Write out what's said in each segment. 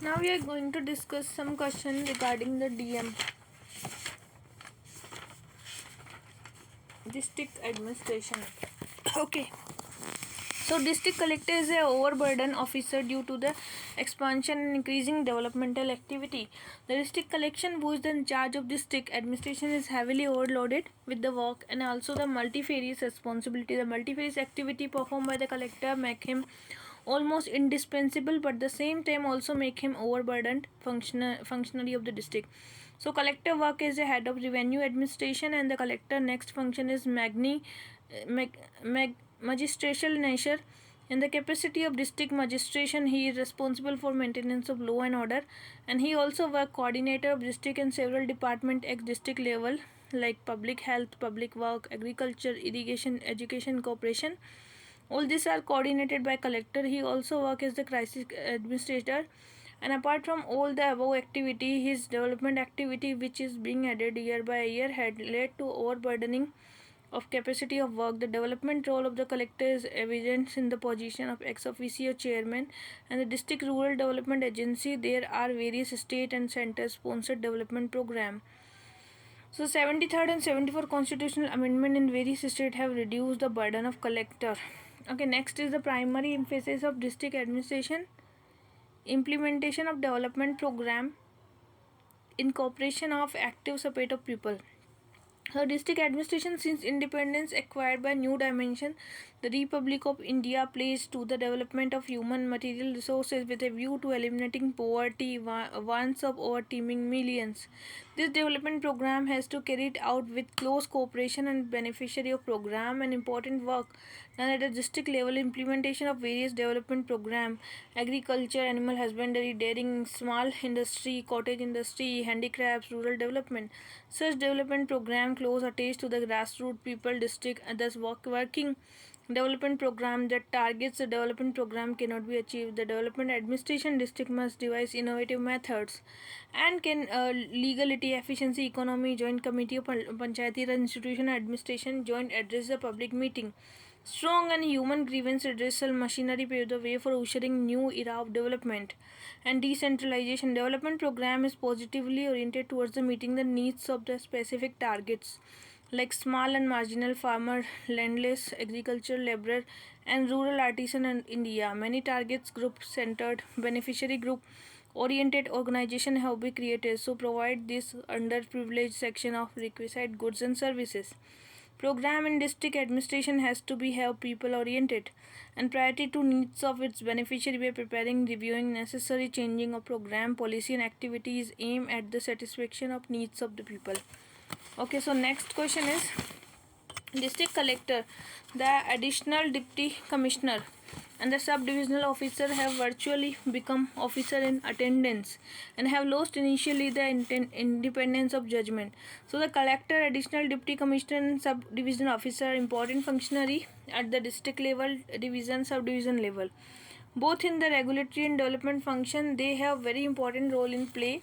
Now we are going to discuss some questions regarding the DM, district administration. Okay. So district collector is a overburden officer due to the expansion and increasing developmental activity. The district collection who is in charge of district administration is heavily overloaded with the work and also the multifarious responsibility. The multifarious activity performed by the collector make him almost indispensable, but at the same time also make him overburdened functionary of the district. So collector work is a head of revenue administration, and the collector next function is magistral nature. In the capacity of district magistration, he is responsible for maintenance of law and order, and he also work coordinator of district and several department at district level like public health, public work, agriculture, irrigation, education, cooperation. All these are coordinated by collector. He also work as the crisis administrator, and apart from all the above activity, his development activity which is being added year by year had led to overburdening of capacity of work. The development role of the collector is evident in the position of ex officio chairman and the district rural development agency. There are various state and center sponsored development program. So 73rd and 74th constitutional amendment in various states have reduced the burden of collector. Okay, next is the primary emphasis of district administration: implementation of development program, incorporation of active support of people. So district administration since independence acquired by new dimension. The Republic of India plays to the development of human material resources with a view to eliminating poverty, wants of overteeming millions. This development program has to carry it out with close cooperation and beneficiary of program and important work done at the district level. Implementation of various development program: agriculture, animal husbandry, dairying, small industry, cottage industry, handicrafts, rural development. Such development program close attached to the grassroots people district, and thus working development program that targets the development program cannot be achieved. The development administration district must devise innovative methods and can legality, efficiency, economy, joint committee of panchayati Raj institution administration, joint address the public meeting. Strong and human grievance redressal machinery pave the way for ushering new era of development and decentralization. Development program is positively oriented towards the meeting the needs of the specific targets like small and marginal farmer, landless, agricultural laborer, and rural artisan in India. Many targets group centered, beneficiary group oriented organization have been created so provide this underprivileged section of requisite goods and services. Program in district administration has to be have people oriented and priority to needs of its beneficiary by preparing, reviewing necessary changing of program, policy and activities aim at the satisfaction of needs of the people. Okay, so next question is district collector, the additional deputy commissioner and the sub-divisional officer have virtually become officer in attendance and have lost initially the independence of judgment. So the collector, additional deputy commissioner and sub-divisional officer are important functionary at the district level, division, sub-division level. Both in the regulatory and development function, they have very important role in play,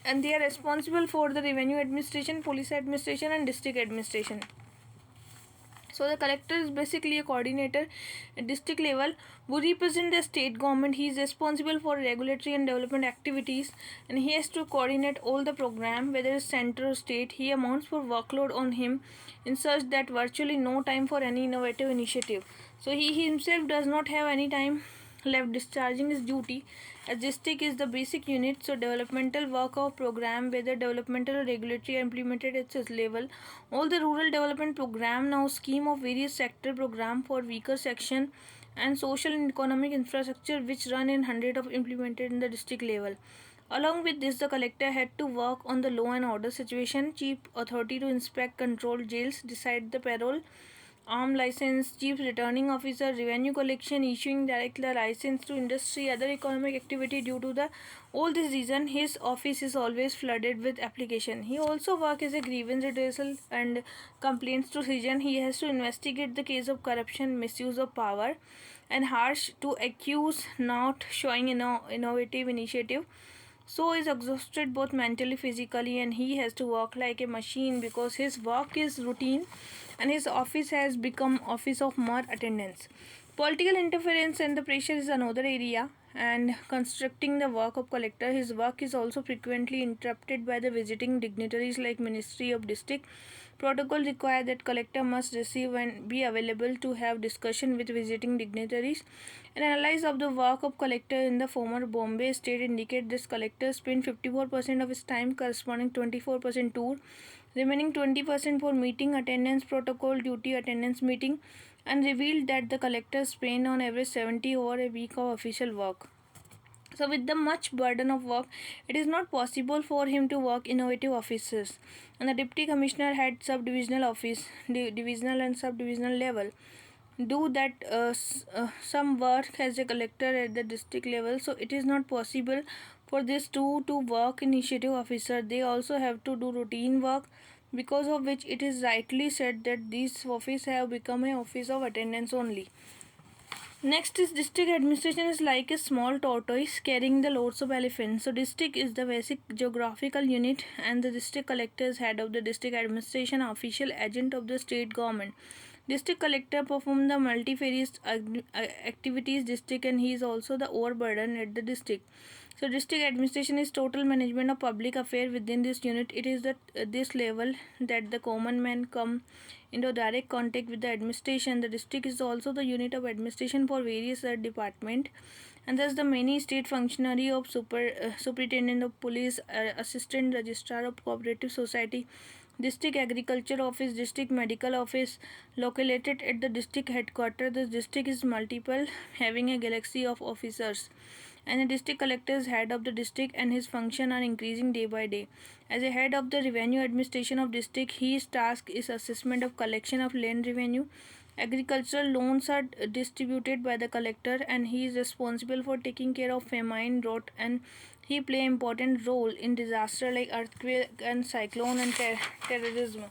and they are responsible for the revenue administration, police administration and district administration. So the collector is basically a coordinator at district level who represent the state government. He is responsible for regulatory and development activities, and he has to coordinate all the program whether it's center or state. He amounts for workload on him in such that virtually no time for any innovative initiative. So he himself does not have any time left discharging his duty as district is the basic unit. So developmental work of program whether developmental or regulatory are implemented at its level. All the rural development program now scheme of various sector program for weaker section and social and economic infrastructure which run in hundred of implemented in the district level. Along with this, the collector had to work on the law and order situation, chief authority to inspect, control jails, decide the parole, arm license, chief returning officer, revenue collection, issuing direct license to industry, other economic activity. Due to the all this reason, his office is always flooded with application. He also work as a grievance redressal and complaints to citizen. He has to investigate the case of corruption, misuse of power, and harsh to accuse not showing innovative initiative. So is exhausted both mentally, physically, and he has to work like a machine because his work is routine and his office has become office of mere attendance. Political interference and the pressure is another area, and constructing the work of collector. His work is also frequently interrupted by the visiting dignitaries like Ministry of District. Protocol require that collector must receive and be available to have discussion with visiting dignitaries. An analysis of the work of collector in the former Bombay state indicate this collector spent 54% of his time corresponding 24% tour, remaining 20% for meeting attendance protocol duty attendance meeting, and revealed that the collector spent on average 70 over a week of official work. So, with the much burden of work, it is not possible for him to work innovative offices. And the deputy commissioner had subdivisional office, divisional and subdivisional level. Do that some work as a collector at the district level. So, it is not possible for these two to work initiative officer. They also have to do routine work, because of which it is rightly said that these office have become a office of attendance only. Next is district administration is like a small tortoise carrying the loads of elephants. So district is the basic geographical unit, and the district collector is head of the district administration, official agent of the state government. District collector perform the multifarious activities district, and he is also the overburden at the district. So district administration is total management of public affair within this unit. It is at this level that the common man come into direct contact with the administration. The district is also the unit of administration for various department, and thus the many state functionary of superintendent of police, assistant registrar of cooperative society, district agriculture office, district medical office located at the district headquarters. The district is multiple, having a galaxy of officers, and the district collector is head of the district, and his function are increasing day by day. As a head of the revenue administration of district, his task is assessment of collection of land revenue. Agricultural loans are distributed by the collector, and he is responsible for taking care of famine, drought, and he play important role in disaster like earthquake and cyclone and terrorism.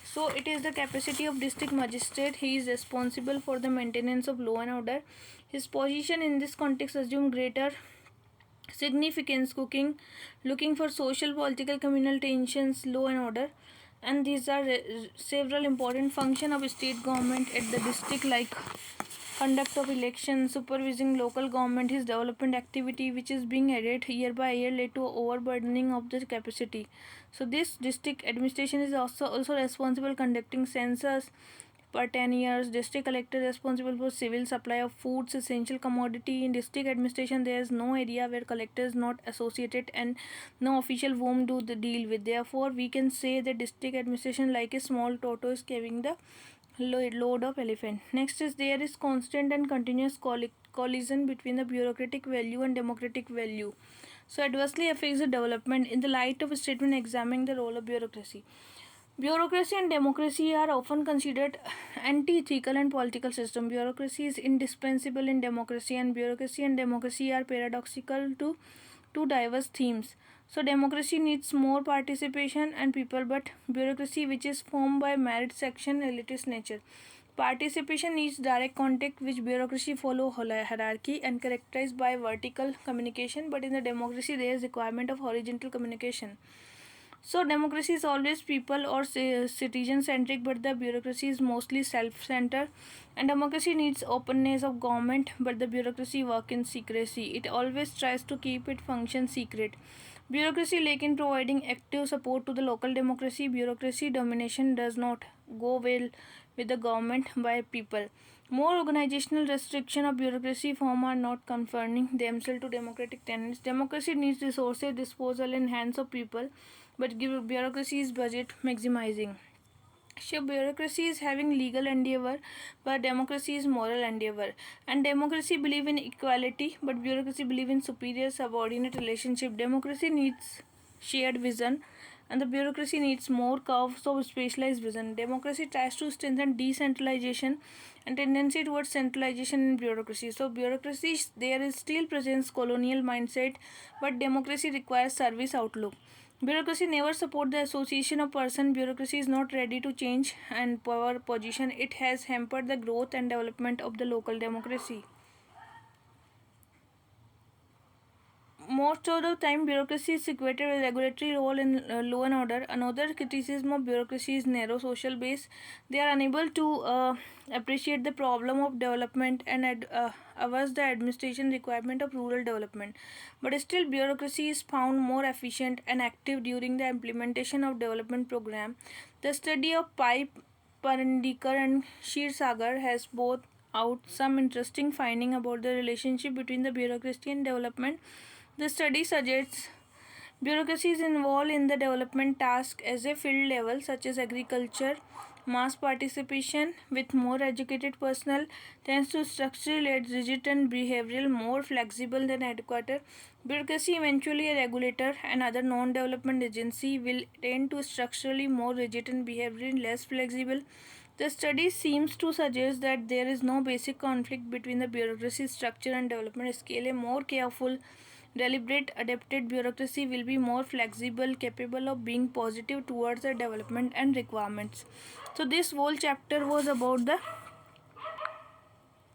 So it is the capacity of district magistrate. He is responsible for the maintenance of law and order. His position in this context assume greater significance, looking for social, political, communal tensions, law and order. And these are several important functions of state government at the district, like conduct of elections, supervising local government, his development activity, which is being added year by year, led to overburdening of the capacity. So this district administration is also responsible conducting census per 10 years. District collector responsible for civil supply of foods, essential commodity. In district administration, there is no area where collector is not associated, and no official whom do the deal with. Therefore, we can say that district administration like a small tortoise carrying the load of elephant. Next is there is constant and continuous collision between the bureaucratic value and democratic value. So adversely affects the development. In the light of a statement examining the role of bureaucracy. Bureaucracy and democracy are often considered anti-ethical and political system. Bureaucracy is indispensable in democracy, and bureaucracy and democracy are paradoxical to two diverse themes. So democracy needs more participation and people, but bureaucracy, which is formed by merit section, elitist nature. Participation needs direct contact, which bureaucracy follow hierarchy and characterized by vertical communication, but in the democracy there is requirement of horizontal communication. So democracy is always people or citizen centric, but the bureaucracy is mostly self-centered. And democracy needs openness of government, but the bureaucracy work in secrecy. It always tries to keep its function secret. Bureaucracy lack in providing active support to the local democracy. Bureaucracy domination does not go well with the government by people. More organizational restriction of bureaucracy form are not confining themselves to democratic tenets. Democracy needs resources disposal in hands of people, but bureaucracy is budget maximizing. So bureaucracy is having legal endeavor, but democracy is moral endeavor. And democracy believe in equality, but bureaucracy believe in superior subordinate relationship. Democracy needs shared vision, and the bureaucracy needs more curves of specialized vision. Democracy tries to strengthen decentralization and tendency towards centralization in bureaucracy. So bureaucracy, there is still presence colonial mindset, but democracy requires service outlook. Bureaucracy never support the association of person. Bureaucracy is not ready to change and power position. It has hampered the growth and development of the local democracy. most of the time bureaucracy is equated with regulatory role in law and order. Another criticism of bureaucracy is narrow social base. They are unable to appreciate the problem of development and address the administration requirement of rural development. But still, bureaucracy is found more efficient and active during the implementation of development program. The study of Pai Parandikar and Sagar has both out some interesting finding about the relationship between the bureaucracy and development. The study suggests bureaucracy is involved in the development task as a field level, such as agriculture. Mass participation with more educated personnel tends to structurally rigid and behavioral more flexible than headquarter. Bureaucracy, eventually a regulator and other non-development agency, will tend to structurally more rigid and behaviorally less flexible. The study seems to suggest that there is no basic conflict between the bureaucracy structure and development scale. A more careful, deliberate, adapted bureaucracy will be more flexible, capable of being positive towards the development and requirements. So this whole chapter was about the